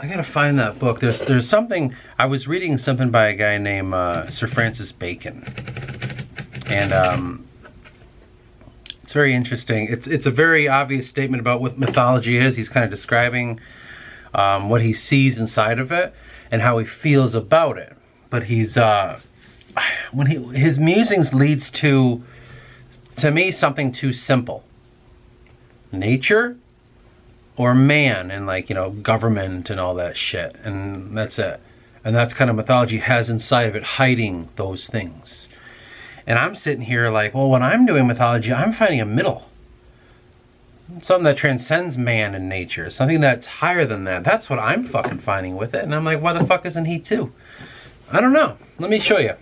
I gotta find that book. There's something, I was reading something by a guy named Sir Francis Bacon. And it's very interesting. It's a very obvious statement about what mythology is. He's kind of describing what he sees inside of it and how he feels about it. But he's his musings leads to me, something too simple. Nature or man, and like, you know, government and all that shit, and that's it. And that's kind of mythology has inside of it, hiding those things. And I'm sitting here like, well, when I'm doing mythology, I'm finding a middle. Something that transcends man and nature. Something that's higher than that. That's what I'm fucking finding with it. And I'm like, why the fuck isn't he too? I don't know. Let me show you.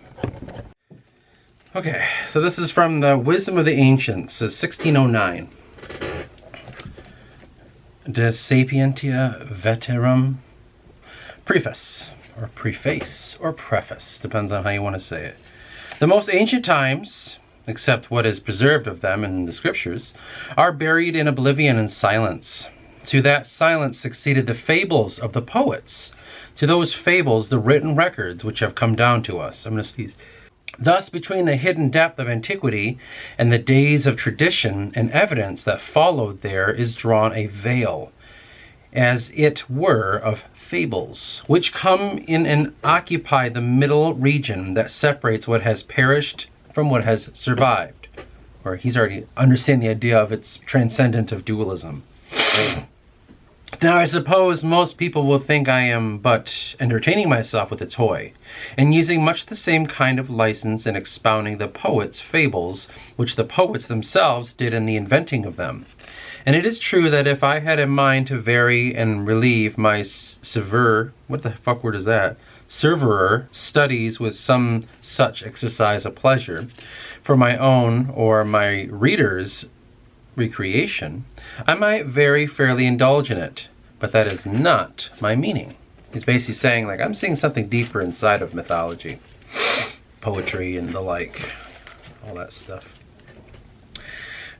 Okay, so this is from the Wisdom of the Ancients, 1609. De Sapientia Veterum. Preface, or preface, or preface, depends on how you want to say it. The most ancient times, except what is preserved of them in the scriptures, are buried in oblivion and silence. To that silence succeeded the fables of the poets. To those fables, the written records which have come down to us. I'm going to sneeze. Thus, between the hidden depth of antiquity and the days of tradition and evidence that followed there is drawn a veil, as it were, of fables, which come in and occupy the middle region that separates what has perished from what has survived. Or he's already understanding the idea of its transcendent of dualism. Now, I suppose most people will think I am but entertaining myself with a toy, and using much the same kind of license in expounding the poets' fables, which the poets themselves did in the inventing of them. And it is true that if I had in mind to vary and relieve my severer studies with some such exercise of pleasure, for my own or my readers' recreation, I might very fairly indulge in it, but that is not my meaning. He's basically saying, like, I'm seeing something deeper inside of mythology, poetry and the like, all that stuff.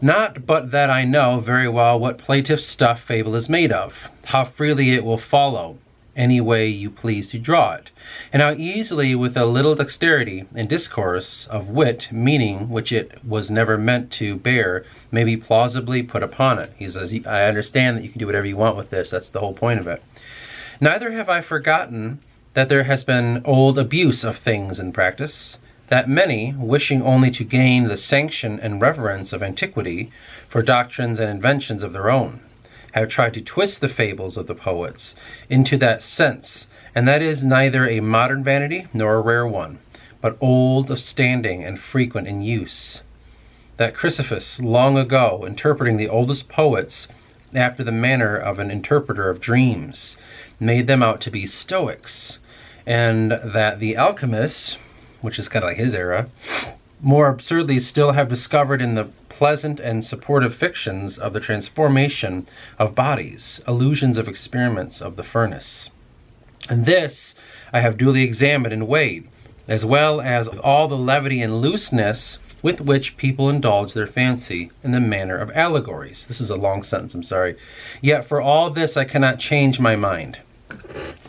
Not but that I know very well what plaintive stuff fable is made of, how freely it will follow any way you please to draw it, and how easily with a little dexterity and discourse of wit, meaning which it was never meant to bear, may be plausibly put upon it. He says, I understand that you can do whatever you want with this. That's the whole point of it. Neither have I forgotten that there has been old abuse of things in practice, that many, wishing only to gain the sanction and reverence of antiquity for doctrines and inventions of their own, have tried to twist the fables of the poets into that sense, and that is neither a modern vanity nor a rare one, but old of standing and frequent in use. That Chrysippus, long ago, interpreting the oldest poets after the manner of an interpreter of dreams, made them out to be Stoics, and that the alchemists, which is kind of like his era, more absurdly still have discovered in the pleasant and supportive fictions of the transformation of bodies, illusions of experiments of the furnace. And this I have duly examined and weighed, as well as all the levity and looseness with which people indulge their fancy in the manner of allegories. This is a long sentence, I'm sorry. Yet for all this I cannot change my mind.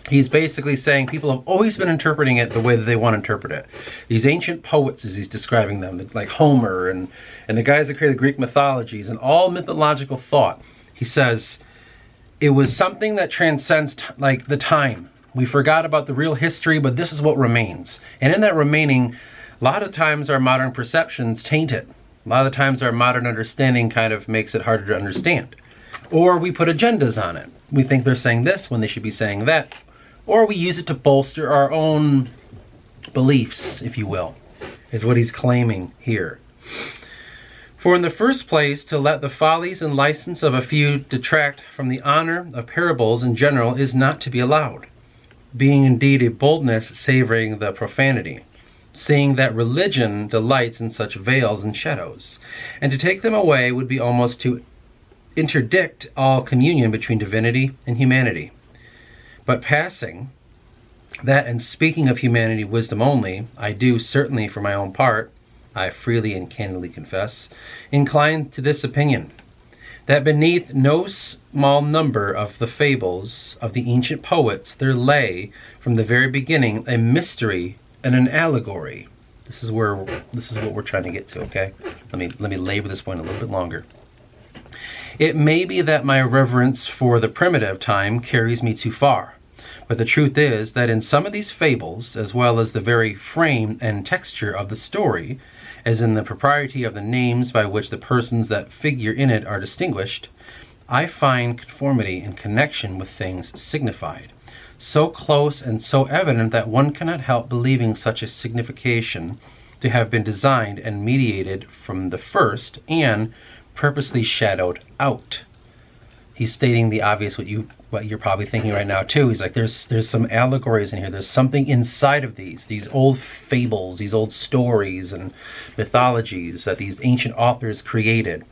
He's basically saying people have always been interpreting it the way that they want to interpret it. These ancient poets, as he's describing them, like Homer and the guys that created Greek mythologies and all mythological thought, he says, it was something that transcends like the time. We forgot about the real history, but this is what remains. And in that remaining, a lot of times our modern perceptions taint it. A lot of times our modern understanding kind of makes it harder to understand. Or we put agendas on it. We think they're saying this when they should be saying that. Or we use it to bolster our own beliefs, if you will, is what he's claiming here. For in the first place, to let the follies and license of a few detract from the honor of parables in general is not to be allowed, being indeed a boldness savoring the profanity, seeing that religion delights in such veils and shadows, and to take them away would be almost to interdict all communion between divinity and humanity. But passing that and speaking of humanity wisdom only, I do certainly for my own part, I freely and candidly confess, incline to this opinion, that beneath no small number of the fables of the ancient poets there lay from the very beginning a mystery and an allegory. This is what we're trying to get to, okay? Let me labor this point a little bit longer. It may be that my reverence for the primitive time carries me too far, but the truth is that in some of these fables, as well as the very frame and texture of the story, as in the propriety of the names by which the persons that figure in it are distinguished, I find conformity and connection with things signified, so close and so evident that one cannot help believing such a signification to have been designed and mediated from the first, and purposely shadowed out. He's stating the obvious, what you're probably thinking right now too. He's like, there's some allegories in here. There's something inside of these old fables, these old stories and mythologies that these ancient authors created,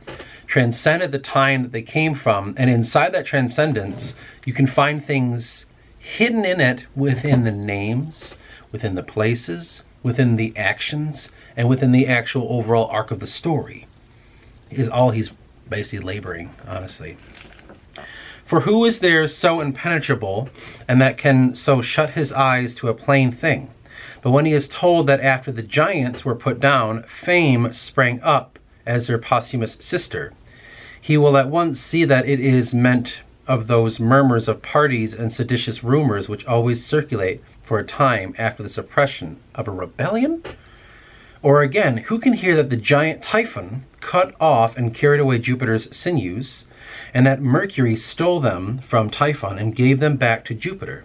transcended the time that they came from, and inside that transcendence, you can find things hidden in it within the names, within the places, within the actions, and within the actual overall arc of the story. Is all he's basically laboring, honestly. For who is there so impenetrable and that can so shut his eyes to a plain thing? But when he is told that after the giants were put down, fame sprang up as their posthumous sister, he will at once see that it is meant of those murmurs of parties and seditious rumors which always circulate for a time after the suppression of a rebellion? Or again, who can hear that the giant Typhon cut off and carried away Jupiter's sinews, and that Mercury stole them from Typhon and gave them back to Jupiter,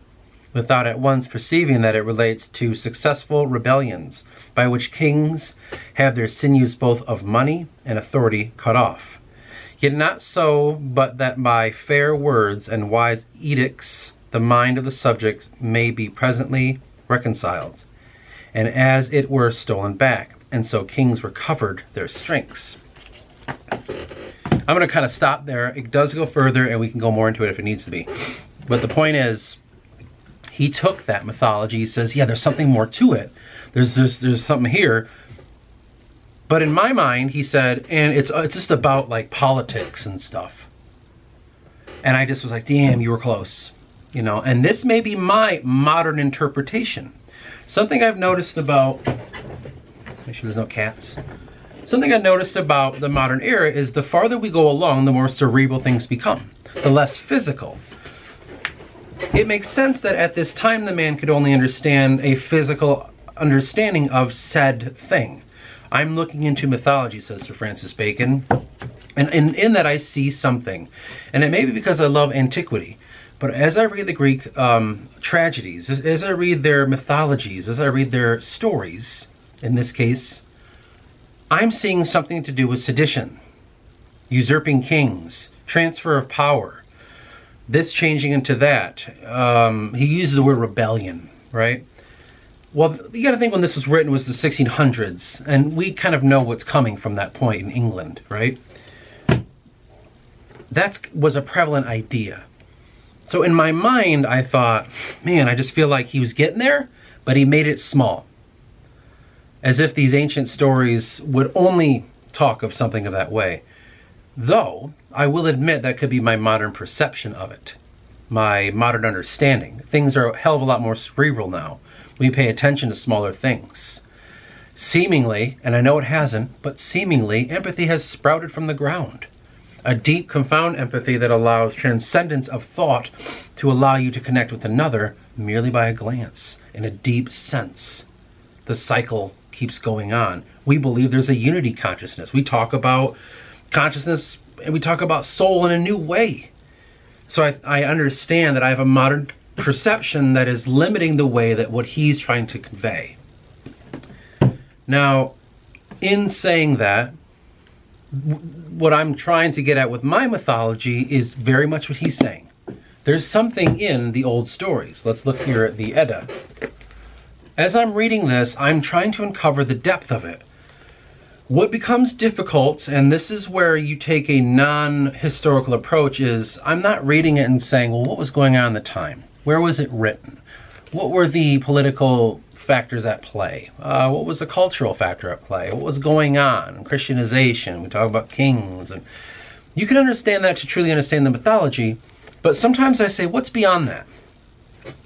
without at once perceiving that it relates to successful rebellions, by which kings have their sinews both of money and authority cut off? Yet not so, but that by fair words and wise edicts the mind of the subject may be presently reconciled, and as it were stolen back, and so kings recovered their strengths. I'm going to kind of stop there. It does go further, and we can go more into it if it needs to be. But the point is, he took that mythology. He says, yeah, there's something more to it. There's something here. But in my mind, he said, and it's just about like politics and stuff. And I just was like, damn, you were close. You know, and this may be my modern interpretation. Something I've noticed about, make sure there's no cats. Something I've noticed about the modern era is the farther we go along, the more cerebral things become, the less physical. It makes sense that at this time the man could only understand a physical understanding of said thing. I'm looking into mythology, says Sir Francis Bacon, and in that I see something. And it may be because I love antiquity, but as I read the Greek tragedies, as I read their mythologies, as I read their stories, in this case, I'm seeing something to do with sedition, usurping kings, transfer of power, this changing into that. He uses the word rebellion, right? Well, you got to think when this was written was the 1600s, and we kind of know what's coming from that point in England, right? That was a prevalent idea. So in my mind, I thought, man, I just feel like he was getting there, but he made it small. As if these ancient stories would only talk of something of that way. Though, I will admit that could be my modern perception of it. My modern understanding. Things are a hell of a lot more cerebral now. We pay attention to smaller things. Seemingly, and I know it hasn't, but seemingly, empathy has sprouted from the ground. A deep, profound empathy that allows transcendence of thought to allow you to connect with another merely by a glance, in a deep sense. The cycle keeps going on. We believe there's a unity consciousness. We talk about consciousness and we talk about soul in a new way. So I understand that I have a modern perception that is limiting the way that what he's trying to convey. Now, in saying that, what I'm trying to get at with my mythology is very much what he's saying. There's something in the old stories. Let's look here at the Edda. As I'm reading this, I'm trying to uncover the depth of it. What becomes difficult, and this is where you take a non-historical approach, is I'm not reading it and saying, well, what was going on at the time? Where was it written? What were the political factors at play? What was the cultural factor at play? What was going on? Christianization, we talk about kings. And You can understand that to truly understand the mythology, but sometimes I say, what's beyond that?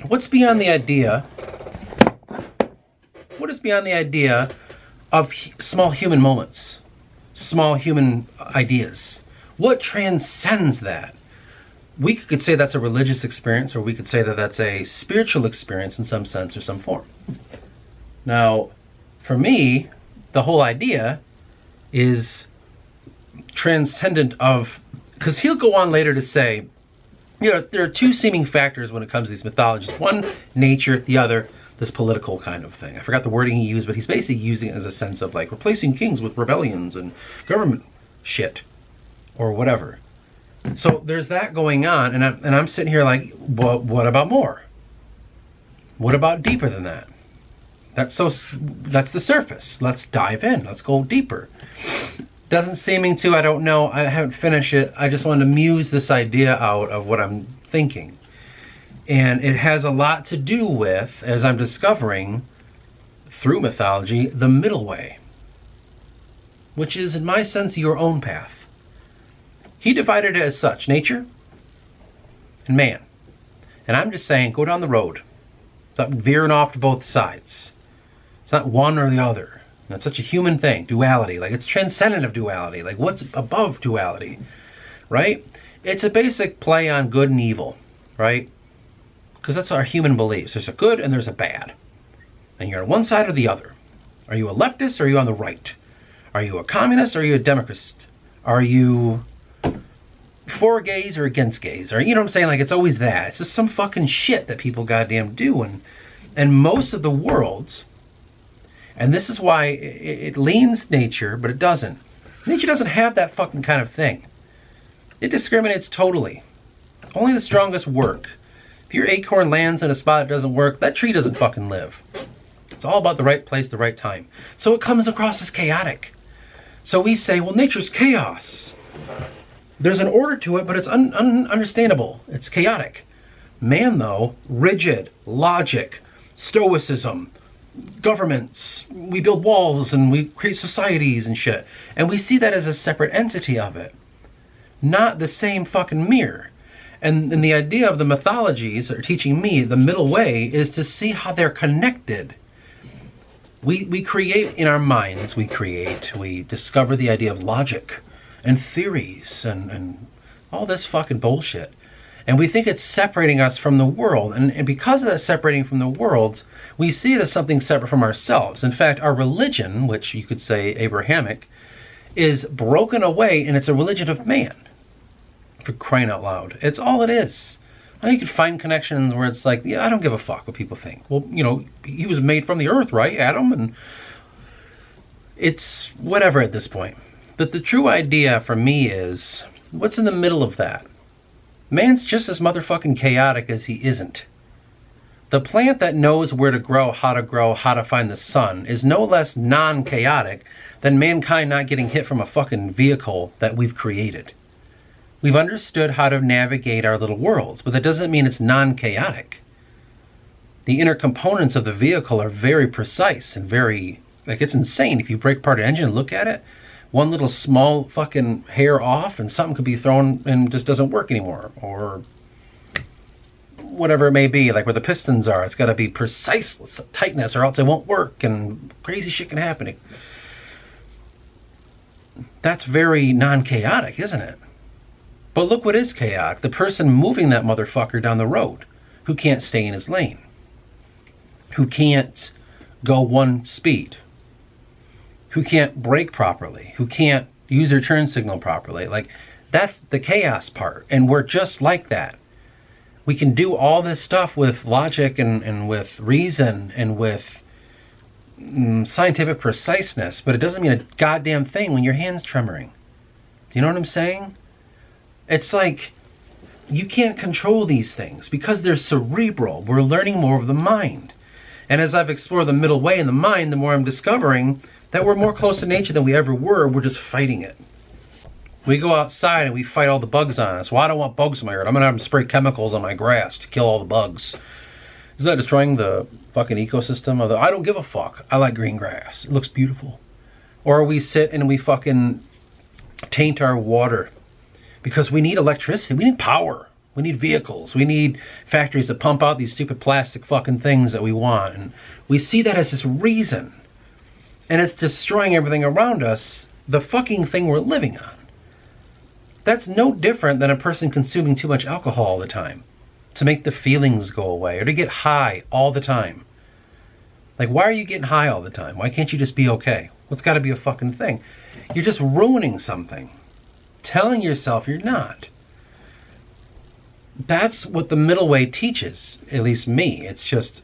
What's beyond the idea? What is beyond the idea of small human moments, small human ideas? What transcends that? We could say that's a religious experience, or we could say that that's a spiritual experience in some sense or some form. Now, for me, the whole idea is transcendent of, because he'll go on later to say, there are two seeming factors when it comes to these mythologies. One, nature, the other, this political kind of thing. I forgot the wording he used, but he's basically using it as a sense of like replacing kings with rebellions and government shit or whatever. So there's that going on, and I'm sitting here like, what about more? What about deeper than that? That's the surface. Let's dive in. Let's go deeper. Doesn't seeming to, I don't know. I haven't finished it. I just wanted to muse this idea out of what I'm thinking. And it has a lot to do with, as I'm discovering through mythology, the middle way, which is, in my sense, your own path. He divided it as such, nature and man. And I'm just saying, go down the road. Stop veering off to both sides. It's not one or the other. That's such a human thing, duality. Like, it's transcendent of duality. Like, what's above duality, right? It's a basic play on good and evil, right? Because that's our human beliefs. There's a good and there's a bad. And you're on one side or the other. Are you a leftist or are you on the right? Are you a communist or are you a democrat? Are you for gays or against gays? Or, you know what I'm saying? Like, it's always that. It's just some fucking shit that people goddamn do. And most of the world, and this is why it leans nature, but it doesn't. Nature doesn't have that fucking kind of thing. It discriminates totally. Only the strongest work. If your acorn lands in a spot that doesn't work, that tree doesn't fucking live. It's all about the right place, the right time. So it comes across as chaotic. So we say, well, nature's chaos. There's an order to it, but it's ununderstandable. It's chaotic. Man, though, rigid, logic, stoicism, governments, we build walls and we create societies and shit. And we see that as a separate entity of it. Not the same fucking mirror. And the idea of the mythologies are teaching me the middle way is to see how they're connected. We create in our minds, we discover the idea of logic and theories and all this fucking bullshit. And we think it's separating us from the world. And because of that separating from the world, we see it as something separate from ourselves. In fact, our religion, which you could say Abrahamic, is broken away, and it's a religion of man. For crying out loud. It's all it is. I know you can find connections where it's like, yeah, I don't give a fuck what people think. Well, he was made from the earth, right, Adam? And it's whatever at this point. But the true idea for me is, what's in the middle of that? Man's just as motherfucking chaotic as he isn't. The plant that knows where to grow, how to find the sun, is no less non-chaotic than mankind not getting hit from a fucking vehicle that we've created. We've understood how to navigate our little worlds, but that doesn't mean it's non-chaotic. The inner components of the vehicle are very precise and very, like, it's insane. If you break apart an engine and look at it, one little small fucking hair off and something could be thrown and just doesn't work anymore. Or whatever it may be, like where the pistons are. It's got to be precise tightness or else it won't work, and crazy shit can happen. That's very non-chaotic, isn't it? But look what is chaotic. The person moving that motherfucker down the road who can't stay in his lane, who can't go one speed, who can't brake properly, who can't use their turn signal properly. Like, that's the chaos part. And we're just like that. We can do all this stuff with logic and with reason and with scientific preciseness, but it doesn't mean a goddamn thing when your hand's tremoring. Do you know what I'm saying? It's like, you can't control these things because they're cerebral. We're learning more of the mind. And as I've explored the middle way in the mind, the more I'm discovering that we're more close to nature than we ever were. We're just fighting it. We go outside and we fight all the bugs on us. Well, I don't want bugs in my yard. I'm going to have them spray chemicals on my grass to kill all the bugs. Isn't that destroying the fucking ecosystem of the... I don't give a fuck. I like green grass. It looks beautiful. Or we sit and we fucking taint our water because we need electricity, we need power, we need vehicles, we need factories that pump out these stupid plastic fucking things that we want. And we see that as this reason. And it's destroying everything around us, the fucking thing we're living on. That's no different than a person consuming too much alcohol all the time to make the feelings go away or to get high all the time. Like, why are you getting high all the time? Why can't you just be okay? What's got to be a fucking thing? You're just ruining something, telling yourself you're not. That's what the middle way teaches, at least me. It's just,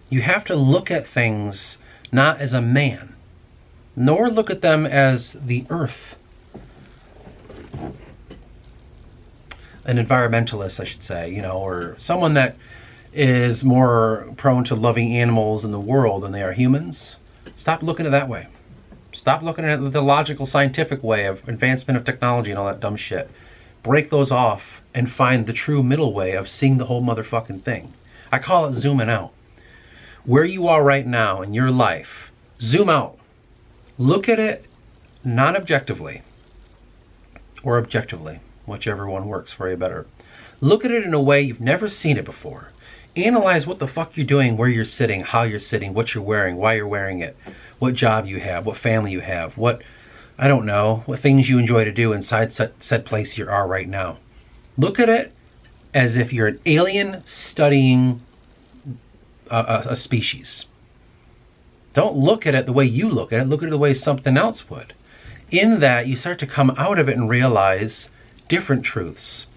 you have to look at things not as a man, nor look at them as the earth. An environmentalist, I should say, you know, or someone that is more prone to loving animals in the world than they are humans. Stop looking at it that way. Stop looking at it the logical, scientific way of advancement of technology and all that dumb shit. Break those off and find the true middle way of seeing the whole motherfucking thing. I call it zooming out. Where you are right now in your life, zoom out. Look at it not objectively or objectively, whichever one works for you better. Look at it in a way you've never seen it before. Analyze what the fuck you're doing, where you're sitting, how you're sitting, what you're wearing, why you're wearing it, what job you have, what family you have, what, I don't know, what things you enjoy to do inside said place you are right now. Look at it as if you're an alien studying a species. Don't look at it the way you look at it. Look at it the way something else would. In that, you start to come out of it and realize different truths.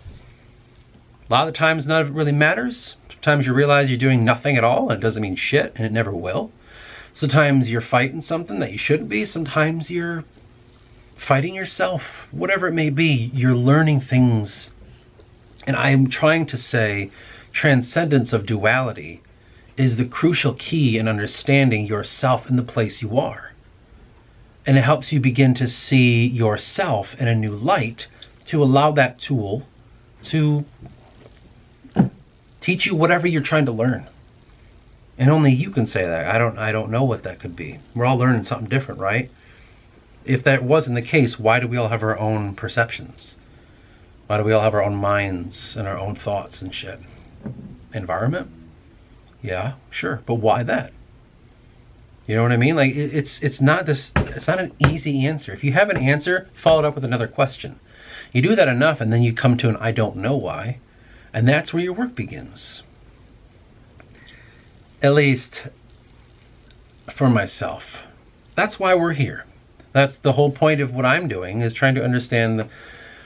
A lot of the times, none of it really matters. Sometimes you realize you're doing nothing at all, and it doesn't mean shit, and it never will. Sometimes you're fighting something that you shouldn't be. Sometimes you're fighting yourself. Whatever it may be, you're learning things. And I'm trying to say transcendence of duality is the crucial key in understanding yourself in the place you are. And it helps you begin to see yourself in a new light to allow that tool to teach you whatever you're trying to learn. And only you can say that. I don't know what that could be. We're all learning something different, right? If that wasn't the case, why do we all have our own perceptions? Why do we all have our own minds and our own thoughts and shit? Environment? Yeah, sure. But why that? You know what I mean? Like, it's not an easy answer. If you have an answer, follow it up with another question. You do that enough, and then you come to an I don't know why. And that's where your work begins. At least for myself. That's why we're here. That's the whole point of what I'm doing, is trying to understand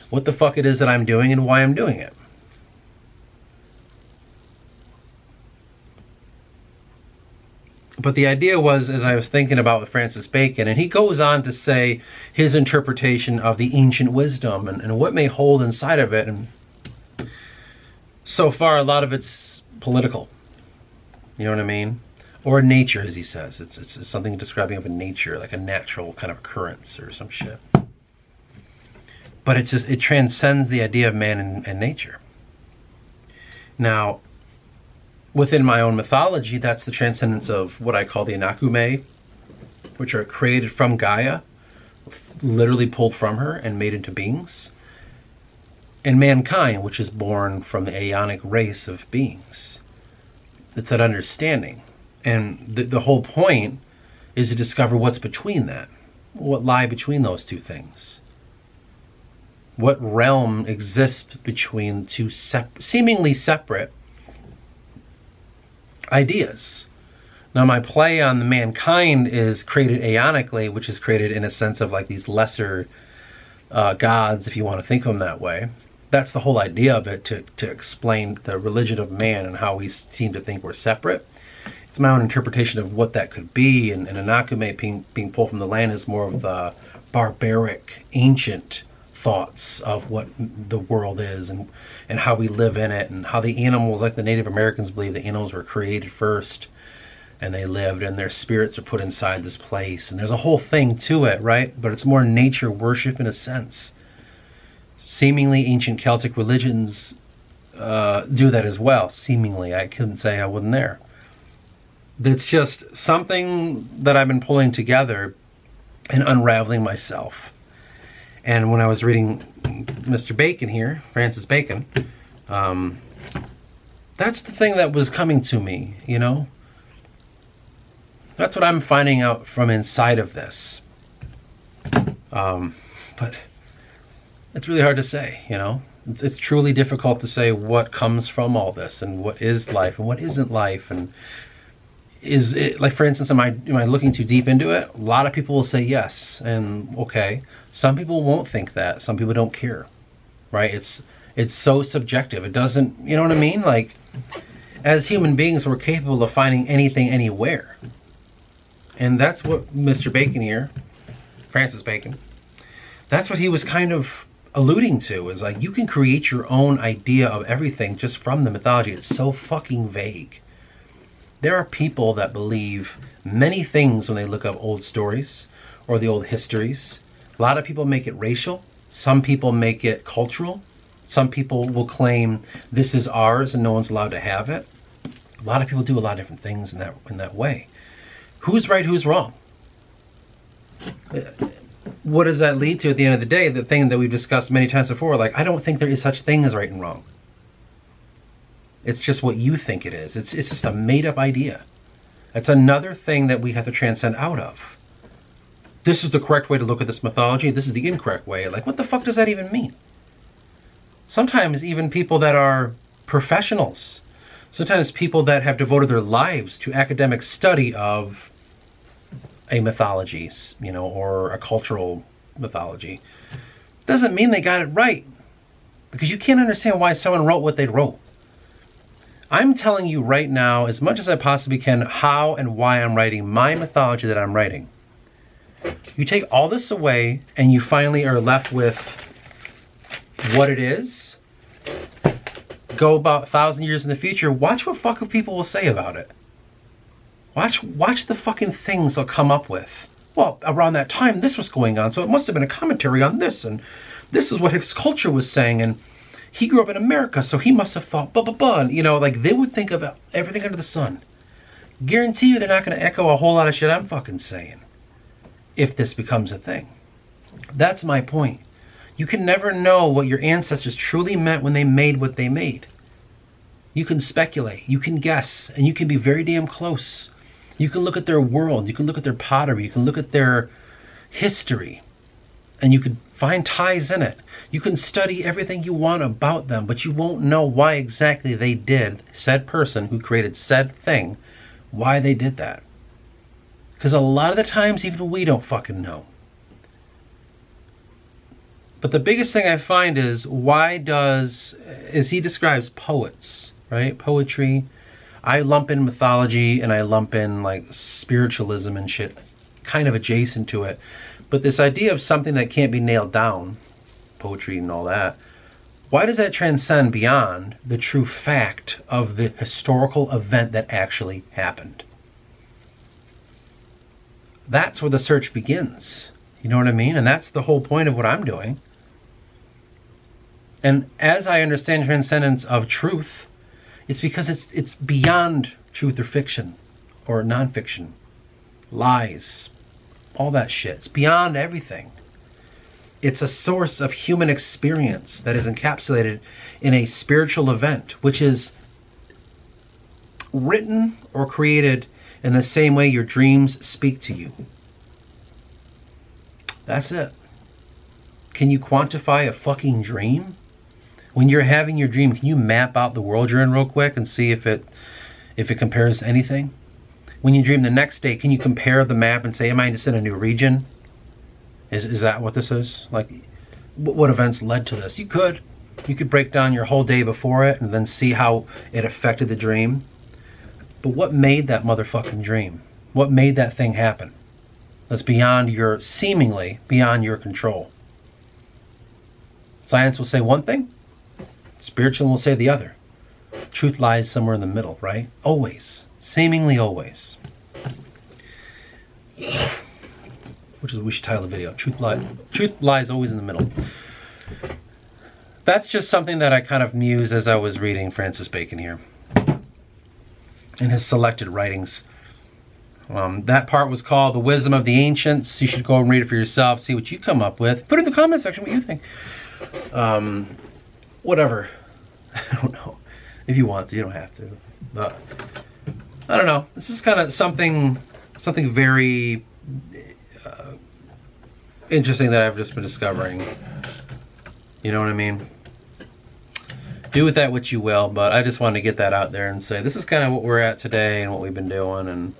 what the fuck it is that I'm doing and why I'm doing it. But the idea was, as I was thinking about with Francis Bacon, and he goes on to say his interpretation of the ancient wisdom and what may hold inside of it. And so far, a lot of it's political. You know what I mean? Or nature, as he says. It's something describing of a nature, like a natural kind of occurrence or some shit. But it transcends the idea of man and nature. Now, within my own mythology, that's the transcendence of what I call the Anakume, which are created from Gaia, literally pulled from her and made into beings. And mankind, which is born from the Aeonic race of beings. It's that understanding. And the whole point is to discover what's between that. What lie between those two things. What realm exists between two seemingly separate ideas. Now, my play on the mankind is created aeonically, which is created in a sense of like these lesser gods, if you want to think of them that way. That's the whole idea of it, to explain the religion of man and how we seem to think we're separate. It's my own interpretation of what that could be, and Anakume being pulled from the land is more of the barbaric, ancient thoughts of what the world is and how we live in it, and how the animals, like the Native Americans believe the animals were created first and they lived and their spirits are put inside this place. And there's a whole thing to it, right? But it's more nature worship in a sense. Seemingly ancient Celtic religions do that as well. Seemingly. I couldn't say I wasn't there. But it's just something that I've been pulling together and unraveling myself. And when I was reading Mr. Bacon here, Francis Bacon, that's the thing that was coming to me, you know? That's what I'm finding out from inside of this. But it's really hard to say, you know? It's truly difficult to say what comes from all this and what is life and what isn't life. And is it, like, for instance, am I looking too deep into it? A lot of people will say yes, and okay. Some people won't think that. Some people don't care, right? It's so subjective. It doesn't, you know what I mean? Like, as human beings, we're capable of finding anything, anywhere. And that's what Mr. Bacon here, Francis Bacon, that's what he was kind of alluding to, is like, you can create your own idea of everything just from the mythology. It's so fucking vague. There are people that believe many things when they look up old stories or the old histories. A lot of people make it racial. Some people make it cultural. Some people will claim this is ours and no one's allowed to have it. A lot of people do a lot of different things in that way. Who's right, who's wrong? What does that lead to at the end of the day? The thing that we've discussed many times before, like, I don't think there is such thing as right and wrong. It's just what you think it is. It's just a made-up idea. It's another thing that we have to transcend out of. This is the correct way to look at this mythology. This is the incorrect way. Like, what the fuck does that even mean? Sometimes even people that are professionals, sometimes people that have devoted their lives to academic study of a mythology, you know, or a cultural mythology, doesn't mean they got it right. Because you can't understand why someone wrote what they wrote. I'm telling you right now, as much as I possibly can, how and why I'm writing my mythology that I'm writing. You take all this away and you finally are left with what it is. Go about 1,000 years in the future, watch what fucking people will say about it. Watch the fucking things they'll come up with. Well, around that time, this was going on, so it must have been a commentary on this, and this is what his culture was saying, and he grew up in America, so he must have thought blah, blah, blah. And, you know, like, they would think about everything under the sun. Guarantee you they're not going to echo a whole lot of shit I'm fucking saying if this becomes a thing. That's my point. You can never know what your ancestors truly meant when they made what they made. You can speculate, you can guess, and you can be very damn close. You can look at their world, you can look at their pottery, you can look at their history, and you can find ties in it. You can study everything you want about them, but you won't know why exactly they did, said person who created said thing, why they did that. Because a lot of the times, even we don't fucking know. But the biggest thing I find is, as he describes poets, right? Poetry. I lump in mythology and I lump in like spiritualism and shit, kind of adjacent to it. But this idea of something that can't be nailed down, poetry and all that, why does that transcend beyond the true fact of the historical event that actually happened? That's where the search begins. You know what I mean? And that's the whole point of what I'm doing. And as I understand transcendence of truth, it's because it's beyond truth or fiction or nonfiction, lies, all that shit. It's beyond everything. It's a source of human experience that is encapsulated in a spiritual event, which is written or created in the same way your dreams speak to you. That's it. Can you quantify a fucking dream? When you're having your dream, can you map out the world you're in real quick and see if it compares to anything? When you dream the next day, can you compare the map and say, am I just in a new region? Is that what this is? Like, what events led to this? You could break down your whole day before it and then see how it affected the dream. But what made that motherfucking dream? What made that thing happen? That's seemingly beyond your control. Science will say one thing, spiritual will say the other. Truth lies somewhere in the middle, right? Always. Seemingly always. Which is what we should title the video. Truth lies always in the middle. That's just something that I kind of mused as I was reading Francis Bacon here. In his selected writings. That part was called The Wisdom of the Ancients. You should go and read it for yourself, see what you come up with. Put in the comment section what you think. Whatever. I don't know. If you want to, you don't have to. But I don't know. This is kind of something very interesting that I've just been discovering. You know what I mean? Do with that what you will, but I just wanted to get that out there and say this is kind of what we're at today and what we've been doing, and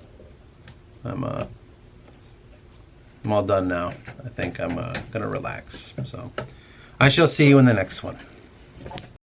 I'm all done now. I think I'm gonna relax. So I shall see you in the next one.